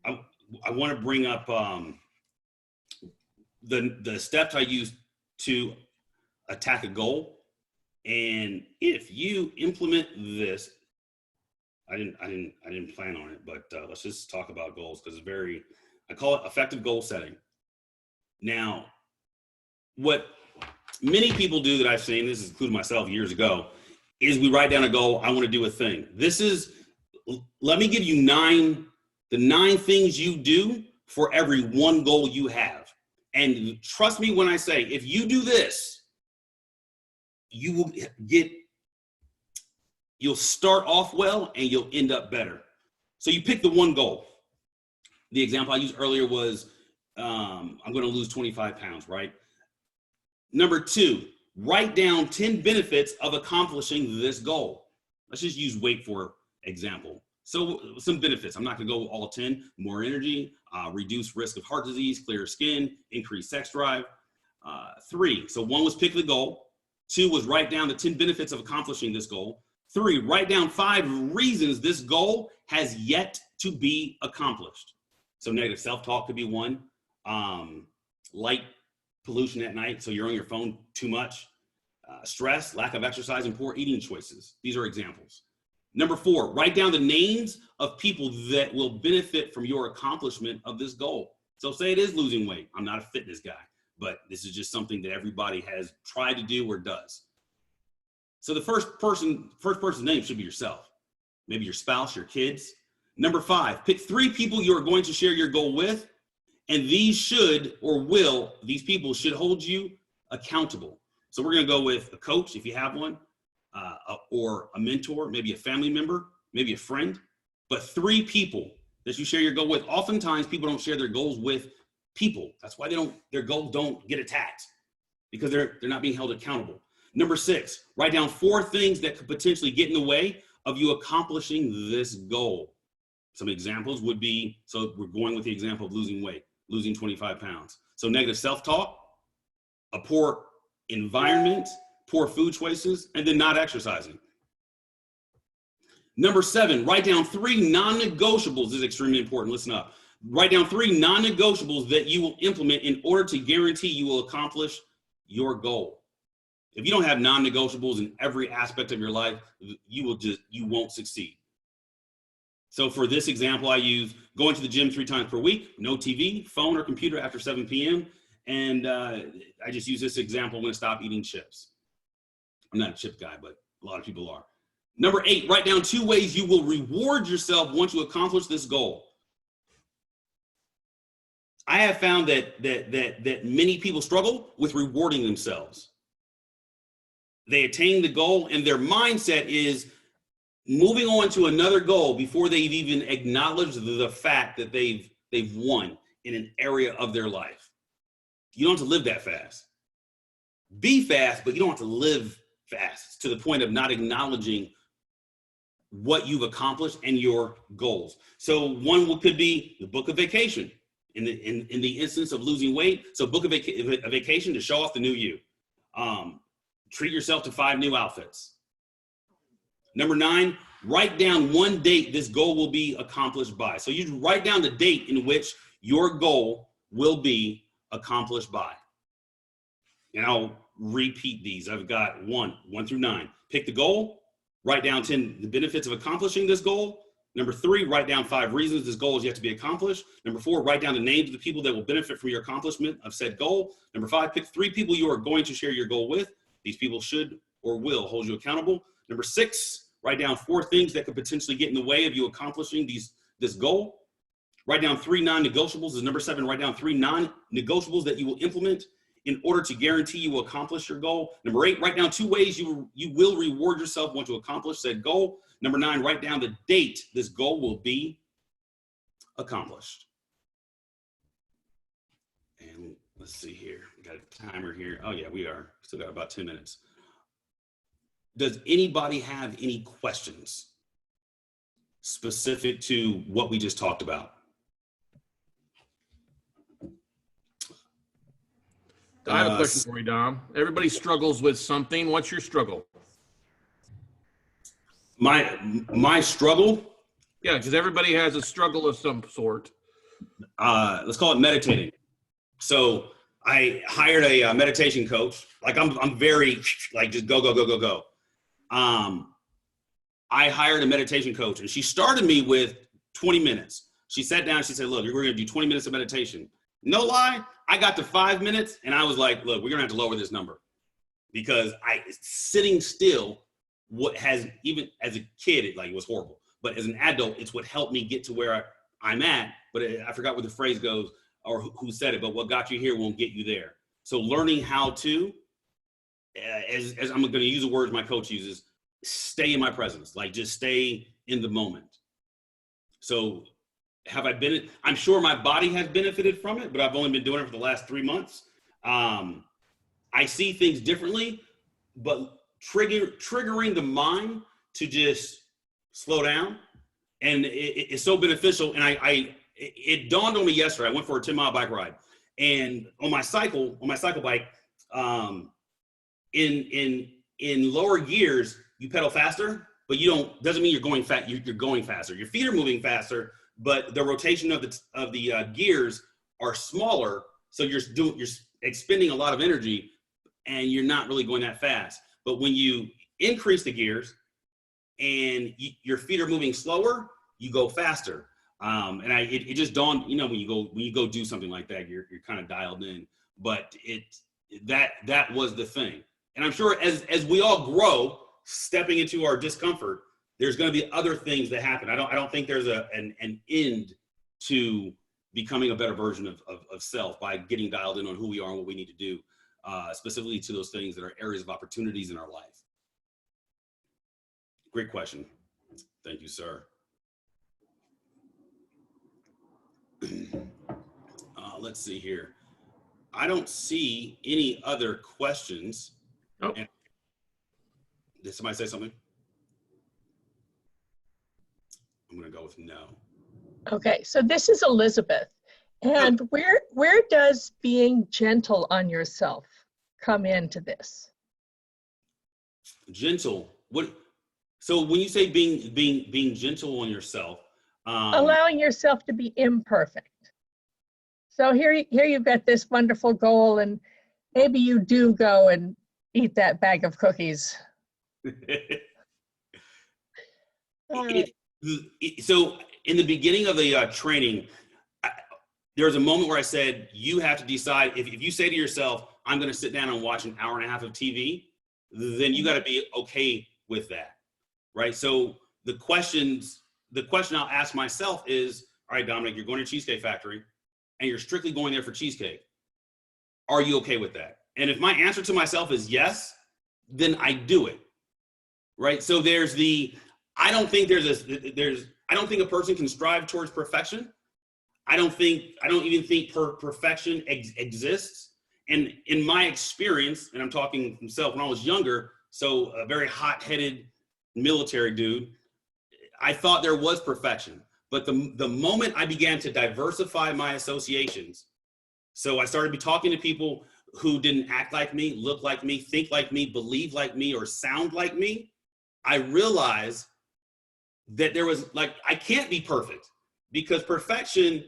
I want to bring up the steps I use to attack a goal. And if you implement this, I didn't plan on it, but let's just talk about goals, because I call it effective goal setting. Now, what many people do that I've seen, this is including myself years ago, is we write down a goal. I want to do a thing. Let me give you the 9 things you do for every one goal you have. And trust me when I say, if you do this, you'll start off well and you'll end up better. So you pick the one goal. The example I used earlier was, I'm going to lose 25 pounds, right? Number 2, write down 10 benefits of accomplishing this goal. Let's just use weight for example. So some benefits, I'm not going to go all 10, more energy, reduce risk of heart disease, clearer skin, increased sex drive. 3, so 1 was pick the goal. 2 was write down the 10 benefits of accomplishing this goal. 3, write down 5 reasons this goal has yet to be accomplished. So negative self-talk could be 1. Light pollution at night, so you're on your phone too much. Stress, lack of exercise, and poor eating choices. These are examples. Number 4, write down the names of people that will benefit from your accomplishment of this goal. So say it is losing weight. I'm not a fitness guy, but this is just something that everybody has tried to do or does. So the first person's name should be yourself, maybe your spouse, your kids. Number 5, pick 3 people you are going to share your goal with, and these people should hold you accountable. So we're going to go with a coach, if you have one, or a mentor, maybe a family member, maybe a friend, but 3 people that you share your goal with. Oftentimes people don't share their goals with people. That's why their goals don't get attacked, because they're not being held accountable. Number 6, write down 4 things that could potentially get in the way of you accomplishing this goal. Some examples would be, so we're going with the example of losing weight, losing 25 pounds. So negative self-talk, a poor environment, poor food choices, and then not exercising. Number 7, write down 3 non-negotiables. This is extremely important. Listen up. Write down 3 non-negotiables that you will implement in order to guarantee you will accomplish your goal. If you don't have non-negotiables in every aspect of your life, you won't succeed. So for this example, I use going to the gym 3 times per week, no TV, phone, or computer after 7 p.m. And I just use this example when I stop eating chips. I'm not a chip guy, but a lot of people are. Number 8, write down 2 ways you will reward yourself once you accomplish this goal. I have found that many people struggle with rewarding themselves. they attain the goal, and their mindset is moving on to another goal before they've even acknowledged the fact that they've won in an area of their life. You don't have to live that fast. Be fast, but you don't have to live fast to the point of not acknowledging what you've accomplished and your goals. So one could be the book a vacation in the instance of losing weight. So book a vacation to show off the new you. Treat yourself to 5 new outfits. Number 9, write down one date this goal will be accomplished by. So you write down the date in which your goal will be accomplished by. And I'll repeat these. I've got 1 through 9. Pick the goal, write down 10 the benefits of accomplishing this goal. Number 3, write down 5 reasons this goal is yet to be accomplished. Number 4, write down the names of the people that will benefit from your accomplishment of said goal. Number 5, pick 3 people you are going to share your goal with. These people should or will hold you accountable. Number 6, write down 4 things that could potentially get in the way of you accomplishing this goal. Write down 3 non-negotiables. Number 7, write down 3 non-negotiables that you will implement in order to guarantee you will accomplish your goal. Number 8, write down 2 ways you will reward yourself once you accomplish said goal. Number 9, write down the date this goal will be accomplished. And let's see here. We got a timer here. Oh yeah, we are. Still got about 10 minutes. Does anybody have any questions specific to what we just talked about? I have a question for you, Dom. Everybody struggles with something. What's your struggle? My struggle? Yeah, because everybody has a struggle of some sort. Let's call it meditating. So I hired a meditation coach. Like I'm very like just go. I hired a meditation coach, and she started me with 20 minutes. She sat down, she said, look, we're going to do 20 minutes of meditation. No lie, I got to 5 minutes, and I was like, look, we're going to have to lower this number. Because sitting still, what has, even as a kid, it was horrible. But as an adult, it's what helped me get to where I'm at. But I forgot what the phrase goes, or who said it, but what got you here won't get you there. So learning how to, as I'm going to use the words my coach uses, stay in my presence, like just stay in the moment. So I'm sure my body has benefited from it, but I've only been doing it for the last 3 months. I see things differently, but triggering the mind to just slow down, and it's so beneficial. And it dawned on me yesterday. I went for a 10-mile bike ride, and on my cycle bike, in lower gears, you pedal faster, but doesn't mean you're going fast. You're going faster. Your feet are moving faster, but the rotation of the gears are smaller. So you're expending a lot of energy, and you're not really going that fast. But when you increase the gears and your feet are moving slower, you go faster. And it just dawned, when you go do something like that, you're kind of dialed in. But that was the thing. And I'm sure as we all grow, stepping into our discomfort, there's going to be other things that happen. I don't think there's an end to becoming a better version of self by getting dialed in on who we are and what we need to do, specifically to those things that are areas of opportunities in our life. Great question. Thank you, sir. Let's see here. I don't see any other questions. Oh. Did somebody say something? I'm going to go with no. Okay, so this is Elizabeth. And where does being gentle on yourself come into this? Gentle. What? So when you say being gentle on yourself, allowing yourself to be imperfect. So here you've got this wonderful goal, and maybe you do go and eat that bag of cookies. So in the beginning of the training, there was a moment where I said, you have to decide, if you say to yourself, I'm going to sit down and watch an hour and a half of TV, then you got to be okay with that, right? So the question I'll ask myself is, all right, Dominic, you're going to Cheesecake Factory and you're strictly going there for cheesecake. Are you okay with that? And if my answer to myself is yes, then I do it. Right. So there's I don't think I don't think a person can strive towards perfection. I don't even think perfection exists. And in my experience, and I'm talking from myself when I was younger, so a very hot-headed military dude, I thought there was perfection. But the moment I began to diversify my associations, so I started talking to people who didn't act like me, look like me, think like me, believe like me, or sound like me, I realized that there was I can't be perfect, because perfection,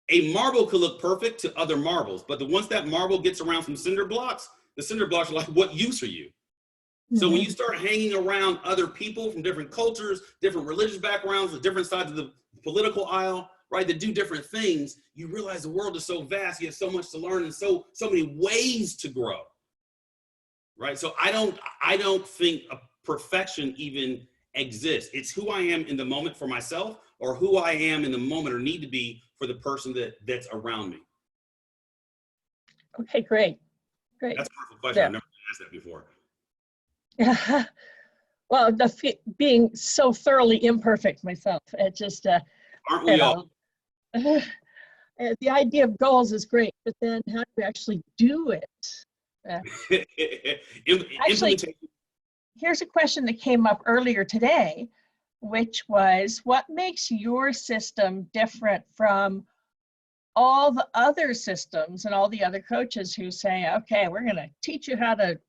a marble could look perfect to other marbles, but once that marble gets around some cinder blocks, the cinder blocks are like, what use are you? Mm-hmm. So when you start hanging around other people from different cultures, different religious backgrounds, the different sides of the political aisle, right, that do different things, you realize the world is so vast, you have so much to learn and so many ways to grow, right? So I don't think a perfection even exists. It's who I am in the moment for myself, or who I am in the moment or need to be for the person that's around me. Okay, great. That's a wonderful question. Yeah. I've never been asked that before. Yeah. Well, being so thoroughly imperfect myself, it just, aren't we all? The idea of goals is great, but then how do we actually do it? Actually, here's a question that came up earlier today, which was, what makes your system different from all the other systems and all the other coaches who say, okay, we're going to teach you how to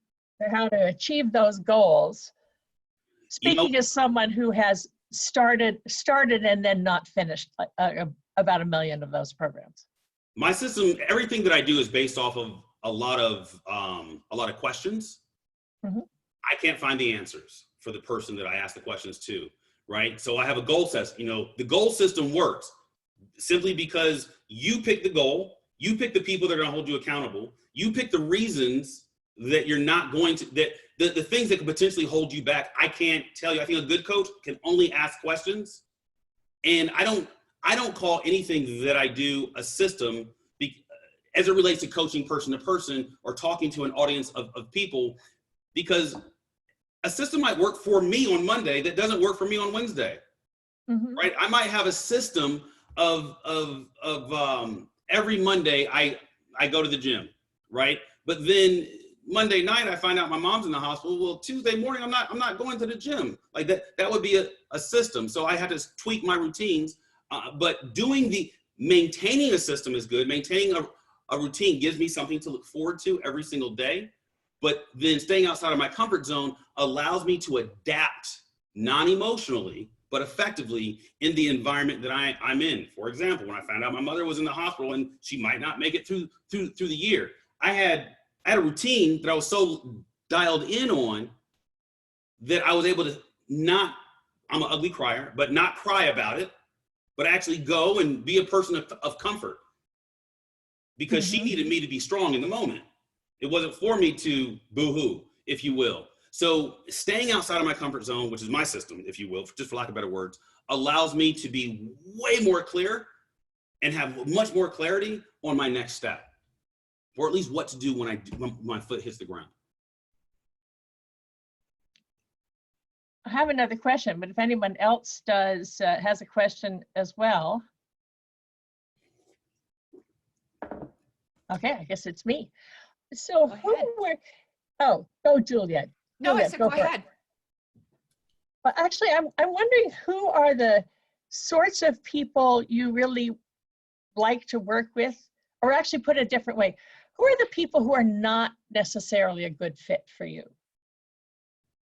achieve those goals? Speaking as someone who has started and then not finished about 1 million of those programs. My system, everything that I do is based off of a lot of questions. Mm-hmm. I can't find the answers for the person that I ask the questions to, right? So I have a goal system. The goal system works simply because you pick the goal, you pick the people that are going to hold you accountable, you pick the reasons that you're not going to, that the things that could potentially hold you back. I can't tell you. I think a good coach can only ask questions. And I don't call anything that I do a system as it relates to coaching person to person or talking to an audience of people, because a system might work for me on Monday that doesn't work for me on Wednesday. Mm-hmm. Right? I might have a system of every Monday I go to the gym, right? But then Monday night I find out my mom's in the hospital. Well, Tuesday morning I'm not going to the gym. Like that would be a system. So I had to tweak my routines. But maintaining a system is good. Maintaining a routine gives me something to look forward to every single day. But then staying outside of my comfort zone allows me to adapt non-emotionally, but effectively in the environment that I'm in. For example, when I found out my mother was in the hospital and she might not make it through the year, I had a routine that I was so dialed in on that I was able to I'm an ugly crier, but not cry about it, but actually go and be a person of comfort, because mm-hmm. she needed me to be strong in the moment. It wasn't for me to boo-hoo, if you will. So staying outside of my comfort zone, which is my system, if you will, just for lack of better words, allows me to be way more clear and have much more clarity on my next step, or at least what to do when my foot hits the ground. I have another question, but if anyone else has a question as well. Okay, I guess it's me. So go Juliet. No, Juliet, go ahead. Well, actually, I'm wondering, who are the sorts of people you really like to work with? Or actually, put it a different way, who are the people who are not necessarily a good fit for you?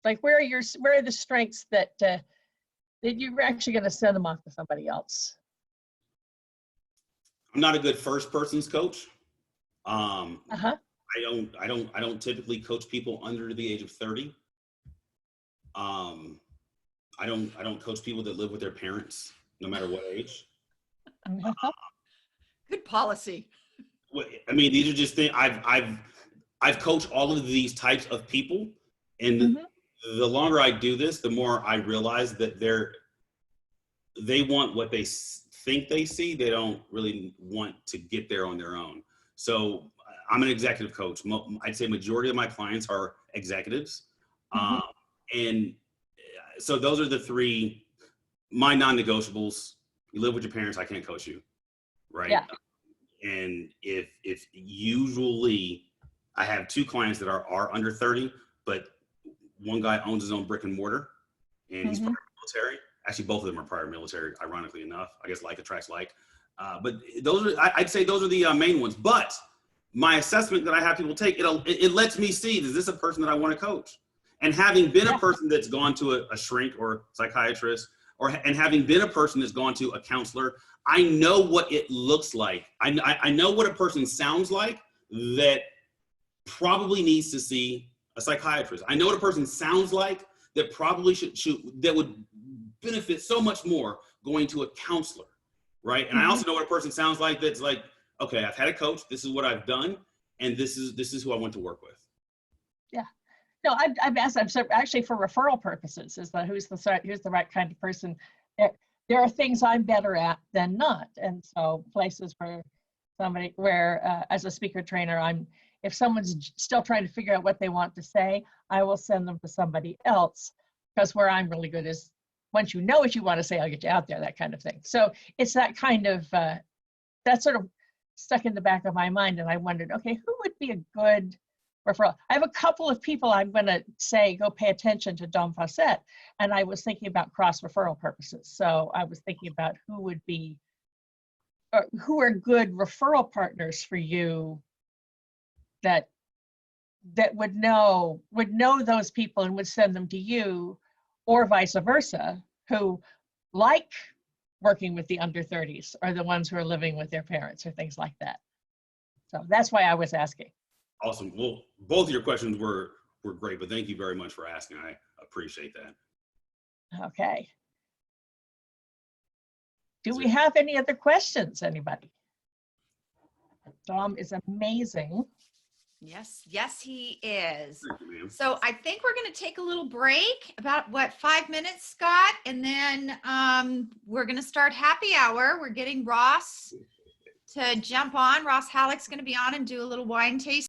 Like, where are the strengths that you're actually going to send them off to somebody else? I'm not a good first person's coach. I don't typically coach people under the age of 30. I don't coach people that live with their parents, no matter what age. Good policy. I mean, these are just things I've coached all of these types of people, and mm-hmm. the longer I do this, the more I realize that they want what they think they see. They don't really want to get there on their own. So I'm an executive coach. I'd say majority of my clients are executives. And so those are the three, my non-negotiables. You live with your parents, I can't coach you, right? Yeah. And if usually I have two clients that are under 30, but one guy owns his own brick and mortar and he's prior military. Actually, both of them are prior military, ironically enough. I guess like attracts like. But those are, I'd say those are the main ones. But my assessment that I have people take, it lets me see, is this a person that I want to coach? And having been a person that's gone to a shrink or psychiatrist, and having been a person that's gone to a counselor, I know what it looks like. I know what a person sounds like that probably needs to see a psychiatrist. I know what a person sounds like that probably that would benefit so much more going to a counselor, right? And I also know what a person sounds like that's like, okay, I've had a coach, this is what I've done, and this is who I want to work with. Yeah. No, I've asked, actually for referral purposes, is that who's the right kind of person. There are things I'm better at than not. And so places where as a speaker trainer, if someone's still trying to figure out what they want to say, I will send them to somebody else, because where I'm really good is once you know what you want to say, I'll get you out there, that kind of thing. So it's that kind of, that sort of stuck in the back of my mind. And I wondered, okay, who would be a good referral? I have a couple of people I'm going to say, go pay attention to Dom Faussette. And I was thinking about cross referral purposes. So I was thinking about who are good referral partners for you that would know those people and would send them to you, or vice versa, who like working with the under 30s or the ones who are living with their parents or things like that. So that's why I was asking. Awesome. Well, both of your questions were great, but thank you very much for asking. I appreciate that. Okay. Do we have any other questions, anybody? Dom is amazing. Yes, he is. Thank you, ma'am. So I think we're going to take a little break, about 5 minutes, Scott, and then we're going to start happy hour. We're getting Ross to jump on. Ross Halleck's going to be on and do a little wine tasting.